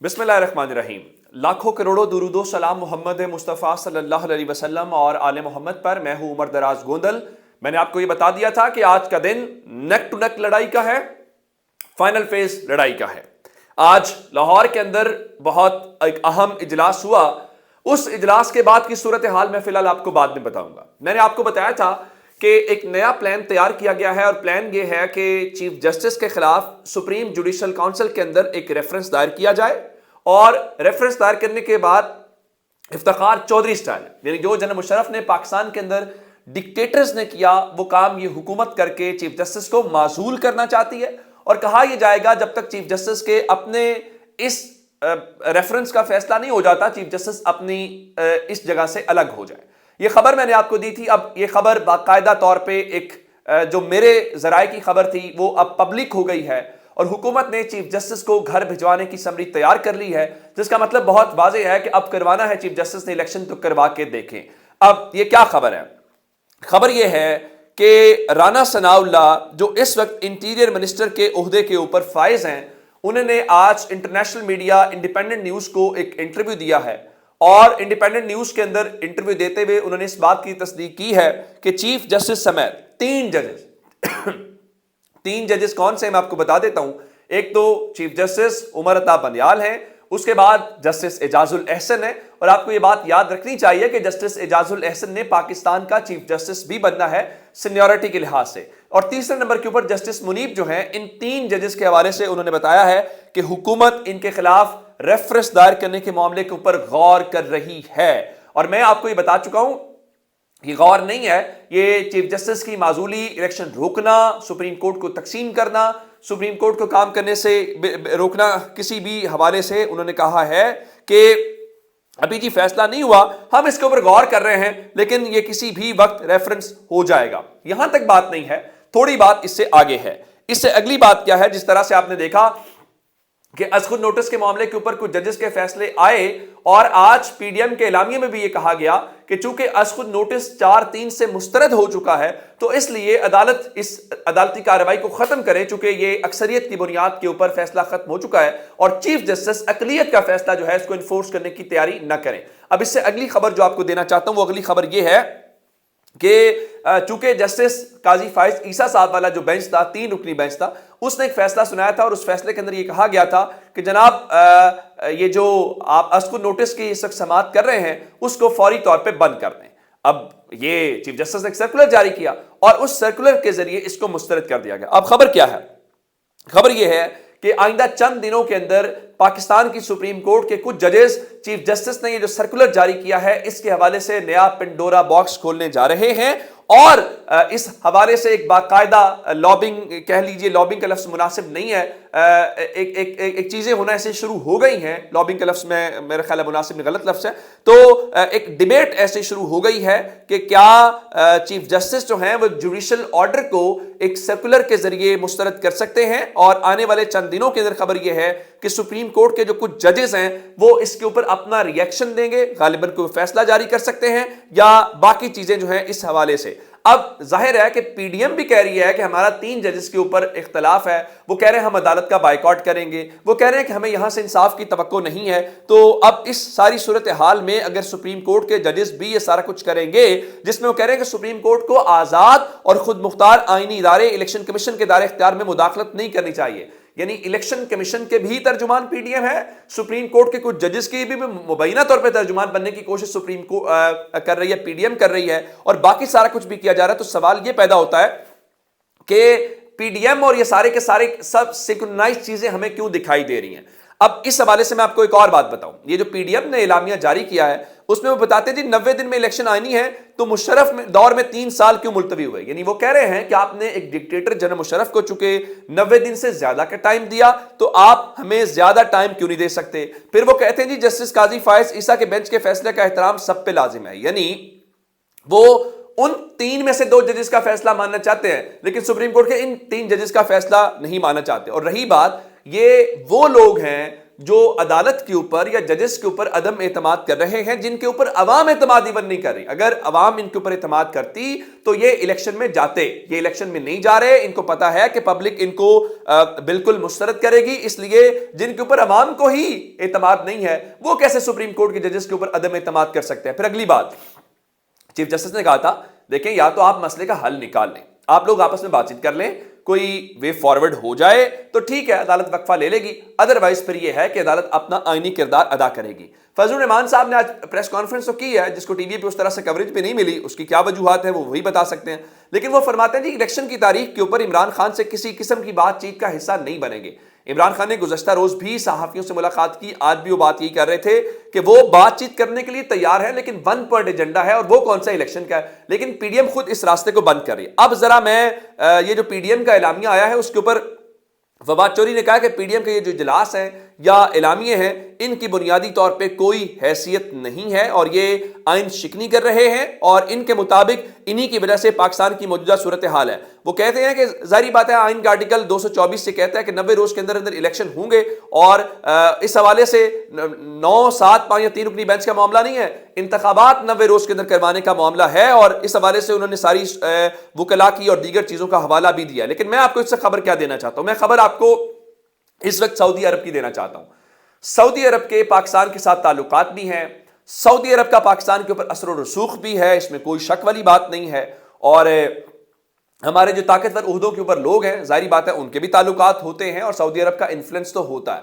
बिस्मिल्लाहिर्रहमानिर्रहीम। लाखों करोड़ों दुरूदो सलाम मोहम्मद मुस्तफ़ा सल्लल्लाहु अलैहि वसल्लम और आले मोहम्मद पर। मैं हूं उमर दराज गोंदल। मैंने आपको ये बता दिया था कि आज का दिन नेक टू नेक लड़ाई का है, फाइनल फेज लड़ाई का है। आज लाहौर के अंदर बहुत एक अहम इजलास हुआ। उस इजलास के बाद की सूरत हाल मैं फिलहाल आपको बाद में बताऊंगा। मैंने आपको बताया था कि एक नया प्लान तैयार किया गया है और प्लान ये है कि चीफ जस्टिस के खिलाफ सुप्रीम जुडिशल काउंसिल के अंदर एक रेफरेंस दायर किया जाए और रेफरेंस दायर करने के बाद इफ्तिखार चौधरी स्टाइल, यानी जो जनरल मुशर्रफ ने पाकिस्तान के अंदर डिक्टेटर्स ने किया वो काम ये हुकूमत करके चीफ जस्टिस को माजूल करना चाहती है। और कहा यह जाएगा जब तक चीफ जस्टिस के अपने इस रेफरेंस का फैसला नहीं हो जाता, चीफ जस्टिस अपनी इस जगह से अलग हो जाए। ये खबर मैंने आपको दी थी। अब ये खबर बाकायदा तौर पे एक जो मेरे जराए की खबर थी वो अब पब्लिक हो गई है और हुकूमत ने चीफ जस्टिस को घर भिजवाने की समरी तैयार कर ली है, जिसका मतलब बहुत वाज़ेह है कि अब करवाना है चीफ जस्टिस ने इलेक्शन तो करवा के देखें। अब ये क्या खबर है? खबर ये है कि राना सनाउल्लाह जो इस वक्त इंटीरियर मिनिस्टर के ओहदे के ऊपर फाइज हैं, उन्होंने आज इंटरनेशनल मीडिया इंडिपेंडेंट न्यूज़ को एक इंटरव्यू दिया है और इंडिपेंडेंट न्यूज़ के अंदर इंटरव्यू देते हुए उन्होंने इस बात की तस्दीक की है कि चीफ जस्टिस समेत तीन जजेस कौन से मैं आपको बता देता हूं। एक तो चीफ जस्टिस उमर अता बंदयाल हैं, उसके बाद जस्टिस एजाजुल एहसन है। और आपको यह बात याद रखनी चाहिए कि जस्टिस एजाजुल एहसन ने पाकिस्तान का चीफ जस्टिस भी बनना है सीनियरिटी के लिहाज से। और तीसरे नंबर के ऊपर जस्टिस मुनीब जो हैं, इन तीन जजेस के हवाले से उन्होंने बताया है कि हुकूमत इनके खिलाफ रेफरेंस दायर करने के मामले के ऊपर गौर कर रही है। और मैं आपको ये बता चुका हूं, ये गौर नहीं है, ये चीफ जस्टिस की माजूली, इलेक्शन रोकना, सुप्रीम कोर्ट को तकसीम करना, सुप्रीम कोर्ट को काम करने से रोकना, किसी भी हवाले से उन्होंने कहा है कि अभी जी फैसला नहीं हुआ, हम इसके ऊपर गौर कर रहे हैं, लेकिन ये किसी भी वक्त रेफरेंस हो जाएगा। यहां तक बात नहीं है, थोड़ी बात इससे आगे है। इससे अगली बात क्या है? जिस तरह से आपने देखा कि अज़खुद नोटिस के मामले के ऊपर कुछ जजेस के फैसले आए और आज पीडीएम के एलामिये में भी यह कहा गया कि चूंकि अज़खुद नोटिस 4-3 से मुस्तरद हो चुका है तो इसलिए अदालत इस अदालती कार्रवाई को खत्म करे, चूंकि ये अक्सरियत की बुनियाद के ऊपर फैसला खत्म हो चुका है और चीफ जस्टिस अकलियत का फैसला जो है इसको इन्फोर्स करने की तैयारी न करें। अब इससे अगली खबर जो आपको देना चाहता हूं वो अगली खबर यह है कि चूंकि जस्टिस काजी फाइज ईसा साहब वाला जो बेंच था, 3 रुकनी बेंच था, उसने एक फैसला सुनाया था और उस फैसले के अंदर यह कहा गया था कि जनाब ये जो आप अज़खुद नोटिस की इस वक्त समाअत कर रहे हैं उसको फौरी तौर पे बंद कर दें। अब ये चीफ जस्टिस ने एक सर्कुलर जारी किया और उस सर्कुलर के जरिए इसको मुस्तरद कर दिया गया। अब खबर क्या है? खबर यह है कि आइंदा चंद दिनों के अंदर पाकिस्तान की सुप्रीम कोर्ट के कुछ जजेस चीफ जस्टिस ने ये जो सर्कुलर जारी किया है इसके हवाले से नया पेंडोरा बॉक्स खोलने जा रहे हैं और इस हवाले से एक बाकायदा लॉबिंग, कह लीजिए लॉबिंग का लफ्ज़ मुनासिब नहीं है, एक चीज़ें होना ऐसे शुरू हो गई हैं। लॉबिंग का लफ्ज़ में मेरा ख्याल है मुनासिब में गलत लफ्ज़ है। तो एक डिबेट ऐसे शुरू हो गई है कि क्या चीफ जस्टिस जो हैं वो जुडिशल ऑर्डर को एक सर्कुलर के जरिए मुस्तरद कर सकते हैं। और आने वाले चंद दिनों के अंदर खबर यह है कि सुप्रीम कोर्ट के जो कुछ जजेस हैं वो इसके ऊपर अपना रिएक्शन देंगे, गालिबन कोई फैसला जारी कर सकते हैं या बाकी चीजें जो हैं इस हवाले से। अब जाहिर है कि पीडीएम भी कह रही है कि हमारा 3 जजेस के ऊपर इख्तलाफ है, वो कह रहे हैं हम अदालत का बाइकआउट करेंगे, वो कह रहे हैं कि हमें यहां से इंसाफ की तवक्को नहीं है। तो अब इस सारी सूरत हाल में अगर सुप्रीम कोर्ट के जजेस भी ये सारा कुछ करेंगे जिसमें वो कह रहे हैं कि सुप्रीम कोर्ट को आजाद और खुद मुख्तार आईनी इदारे, इलेक्शन कमीशन के दायरे इख्तियार में मुदाखलत नहीं करनी चाहिए, यानी इलेक्शन कमीशन के भी तर्जुमान पीडीएम है, सुप्रीम कोर्ट के कुछ जजेस की भी मुबैना तौर पे तर्जुमान बनने की कोशिश सुप्रीम कोर्ट कर रही है, पीडीएम कर रही है और बाकी सारा कुछ भी किया जा रहा है। तो सवाल ये पैदा होता है कि पीडीएम और ये सारे के सारे सब सिंक्रोनाइज्ड चीजें हमें क्यों दिखाई दे रही हैं। अब इस हवाले से मैं आपको एक और बात बताऊं, ये जो पीडीएम ने एलामिया जारी किया है उसमें वो बताते हैं जी 90 दिन में इलेक्शन आनी है, तो मुशर्रफ में दौर में 3 साल क्यों मुलतवी हुए। यानी वो कह रहे हैं कि आपने एक डिक्टेटर जनरल मुशर्रफ को चुके 90 दिन से ज्यादा का टाइम दिया तो आप हमें ज्यादा टाइम क्यों नहीं दे सकते। फिर वो कहते हैं जी जस्टिस काजी फाइज ईसा के बेंच के फैसले का एहतराम सब पे लाजिम है, यानी वो उन 3 में से 2 जजेस का फैसला मानना चाहते हैं लेकिन सुप्रीम कोर्ट के इन 3 जजेस का फैसला नहीं मानना चाहते। और रही बात, ये वो लोग हैं جو عدالت کے اوپر یا ججز کے اوپر عدم اعتماد کر رہے ہیں، جن کے اوپر عوام اعتماد ایون نہیں کر رہی. اگر عوام ان کے اوپر اعتماد کرتی تو یہ الیکشن میں جاتے. یہ الیکشن میں نہیں جا رہے، ان کو پتا ہے کہ پبلک ان کو بالکل مسترد کرے گی، اس لیے جن کے اوپر عوام کو ہی اعتماد نہیں ہے وہ کیسے سپریم کورٹ کے ججز کے اوپر عدم اعتماد کر سکتے ہیں. پھر اگلی بات چیف جسٹس نے کہا تھا دیکھیں یا تو آپ مسئلے کا حل نکال لیں، آپ لوگ آپس میں بات چیت کر لیں، کوئی وے فارورڈ ہو جائے تو ٹھیک ہے، عدالت وقفہ لے لے گی، ادروائز پھر یہ ہے کہ عدالت اپنا آئینی کردار ادا کرے گی. فضل الرحمان صاحب نے آج پریس کانفرنس تو کی ہے جس کو ٹی وی پہ اس طرح سے کوریج بھی نہیں ملی، اس کی کیا وجوہات ہیں وہ وہی بتا سکتے ہیں، لیکن وہ فرماتے ہیں جی الیکشن کی تاریخ کے اوپر عمران خان سے کسی قسم کی بات چیت کا حصہ نہیں بنیں گے. عمران خان نے گزشتہ روز بھی صحافیوں سے ملاقات کی، آج بھی وہ بات یہی کر رہے تھے کہ وہ بات چیت کرنے کے لیے تیار ہیں لیکن ون پوائنٹ ایجنڈا ہے، اور وہ کون سا الیکشن کا ہے. لیکن پی ڈی ایم خود اس راستے کو بند کر رہی ہے. اب ذرا میں یہ جو پی ڈی ایم کا اعلامیہ آیا ہے اس کے اوپر فواد چوری نے کہا کہ پی ڈی ایم کے یہ جو اجلاس ہیں یا اعلامیے ہیں ان کی بنیادی طور پہ کوئی حیثیت نہیں ہے اور یہ آئین شکنی کر رہے ہیں، اور ان کے مطابق انہی کی وجہ سے پاکستان کی موجودہ صورتحال ہے. وہ کہتے ہیں کہ ظاہری بات ہے آئین کا آرٹیکل 224 سے کہتا ہے کہ 90 روز کے اندر اندر الیکشن ہوں گے، اور اس حوالے سے 9 7 5 یا 3 رکنی بینچ کا معاملہ نہیں ہے، انتخابات 90 روز کے اندر کروانے کا معاملہ ہے، اور اس حوالے سے انہوں نے ساری وکلاء کی اور دیگر چیزوں کا حوالہ بھی دیا. لیکن میں آپ کو اس سے خبر کیا دینا چاہتا ہوں، میں خبر آپ کو اس وقت سعودی عرب کی دینا چاہتا ہوں. سعودی عرب کے پاکستان کے ساتھ تعلقات بھی ہیں، سعودی عرب کا پاکستان کے اوپر اثر و رسوخ بھی ہے، اس میں کوئی شک والی بات نہیں ہے، اور ہمارے جو طاقتور عہدوں کے اوپر لوگ ہیں ظاہری بات ہے ان کے بھی تعلقات ہوتے ہیں، اور سعودی عرب کا انفلوئنس تو ہوتا ہے.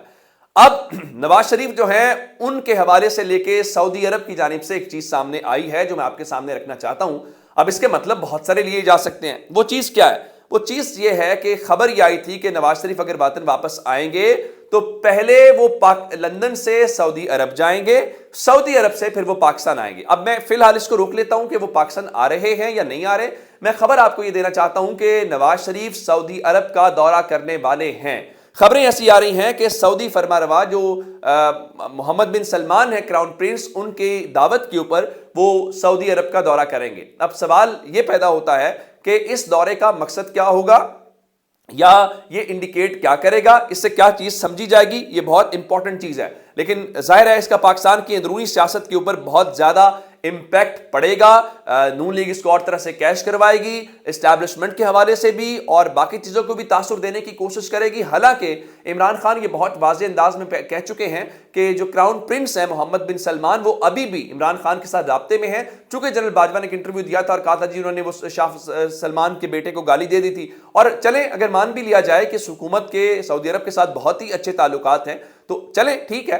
اب نواز شریف جو ہیں ان کے حوالے سے لے کے سعودی عرب کی جانب سے ایک چیز سامنے آئی ہے جو میں آپ کے سامنے رکھنا چاہتا ہوں. اب اس کے مطلب بہت سارے لیے جا سکتے ہیں. وہ چیز کیا ہے؟ وہ چیز یہ ہے کہ خبر یہ آئی تھی کہ نواز شریف اگر وطن واپس آئیں گے تو پہلے وہ لندن سے سعودی عرب جائیں گے، سعودی عرب سے پھر وہ پاکستان آئیں گے. اب میں فی الحال اس کو روک لیتا ہوں کہ وہ پاکستان آ رہے ہیں یا نہیں آ رہے. میں خبر آپ کو یہ دینا چاہتا ہوں کہ نواز شریف سعودی عرب کا دورہ کرنے والے ہیں. خبریں ایسی آ رہی ہیں کہ سعودی فرما روا جو محمد بن سلمان ہے کراؤن پرنس، ان کی دعوت کے اوپر وہ سعودی عرب کا دورہ کریں گے. اب سوال یہ پیدا ہوتا ہے کہ اس دورے کا مقصد کیا ہوگا یا یہ انڈیکیٹ کیا کرے گا، اس سے کیا چیز سمجھی جائے گی، یہ بہت امپورٹنٹ چیز ہے. لیکن ظاہر ہے اس کا پاکستان کی اندرونی سیاست کے اوپر بہت زیادہ امپیکٹ پڑے گا. نون لیگ اس کو اور طرح سے کیش کروائے گی، اسٹیبلشمنٹ کے حوالے سے بھی اور باقی چیزوں کو بھی تاثر دینے کی کوشش کرے گی. حالانکہ عمران خان یہ بہت واضح انداز میں کہہ چکے ہیں کہ جو کراؤن پرنس ہیں محمد بن سلمان وہ ابھی بھی عمران خان کے ساتھ رابطے میں ہیں. چونکہ جنرل باجوہ نے ایک انٹرویو دیا تھا اور کہا تھا جی انہوں نے وہ شاہ سلمان کے بیٹے کو گالی دے دی تھی. اور چلیں اگر مان بھی لیا جائے کہ حکومت کے سعودی عرب کے ساتھ بہت ہی اچھے تعلقات ہیں تو چلیں ٹھیک ہے،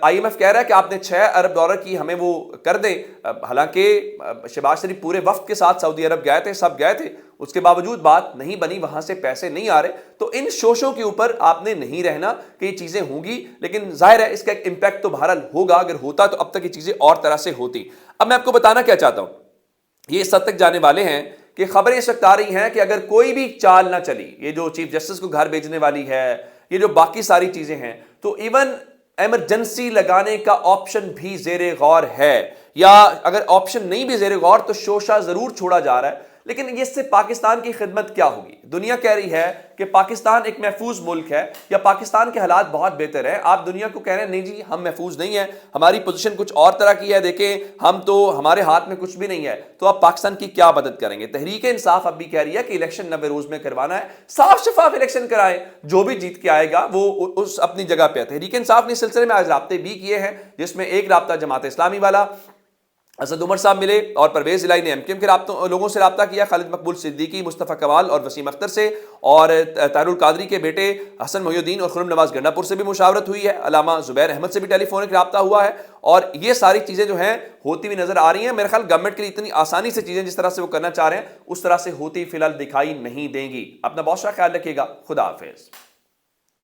آئی ایم ایف کہہ رہا ہے کہ آپ نے 6 ارب ڈالر کی ہمیں وہ کر دیں. حالانکہ شہباز شریف پورے وفد کے ساتھ سعودی عرب گئے تھے، سب گئے تھے، اس کے باوجود بات نہیں بنی، وہاں سے پیسے نہیں آ رہے. تو ان شوشوں کے اوپر آپ نے نہیں رہنا کہ یہ چیزیں ہوں گی، لیکن ظاہر ہے اس کا ایک امپیکٹ تو بہرحال ہوگا. اگر ہوتا تو اب تک یہ چیزیں اور طرح سے ہوتی. اب میں آپ کو بتانا کیا چاہتا ہوں، یہ اس حد تک جانے والے ہیں کہ خبریں اس وقت آ رہی ہیں کہ اگر کوئی بھی چال نہ چلی، یہ جو چیف جسٹس کو گھر بھیجنے والی ہے، یہ جو باقی ساری چیزیں ہیں، تو ایون ایمرجنسی لگانے کا آپشن بھی زیر غور ہے، یا اگر آپشن نہیں بھی زیر غور تو شوشہ ضرور چھوڑا جا رہا ہے. لیکن اس سے پاکستان کی خدمت کیا ہوگی؟ دنیا کہہ رہی ہے کہ پاکستان ایک محفوظ ملک ہے یا پاکستان کے حالات بہت بہتر ہیں. آپ دنیا کو کہہ رہے ہیں نہیں جی ہم محفوظ نہیں ہیں، ہماری پوزیشن کچھ اور طرح کی ہے، دیکھیں ہم تو ہمارے ہاتھ میں کچھ بھی نہیں ہے. تو آپ پاکستان کی کیا مدد کریں گے؟ تحریک انصاف اب بھی کہہ رہی ہے کہ الیکشن 90 روز میں کروانا ہے، صاف شفاف الیکشن کرائیں، جو بھی جیت کے آئے گا وہ اس اپنی جگہ پہ ہے. تحریک انصاف نے اس سلسلے میں آج رابطے بھی کیے ہیں، جس میں ایک رابطہ جماعت اسلامی والا اسد عمر صاحب ملے، اور پرویز الہی نے ایم کیو ایم کے لوگوں سے رابطہ کیا، خالد مقبول صدیقی، مصطفیٰ کمال اور وسیم اختر سے، اور طاہر القادری کے بیٹے حسن محی الدین اور خرم نواز گنڈا پور سے بھی مشاورت ہوئی ہے. علامہ زبیر احمد سے بھی ٹیلی فونک رابطہ ہوا ہے. اور یہ ساری چیزیں جو ہیں ہوتی ہوئی نظر آ رہی ہیں. میرے خیال گورنمنٹ کے لیے اتنی آسانی سے چیزیں جس طرح سے وہ کرنا چاہ رہے ہیں اس طرح سے ہوتی فی الحال دکھائی نہیں دیں گی. اپنا بہت سارا خیال رکھیے گا. خدا حافظ.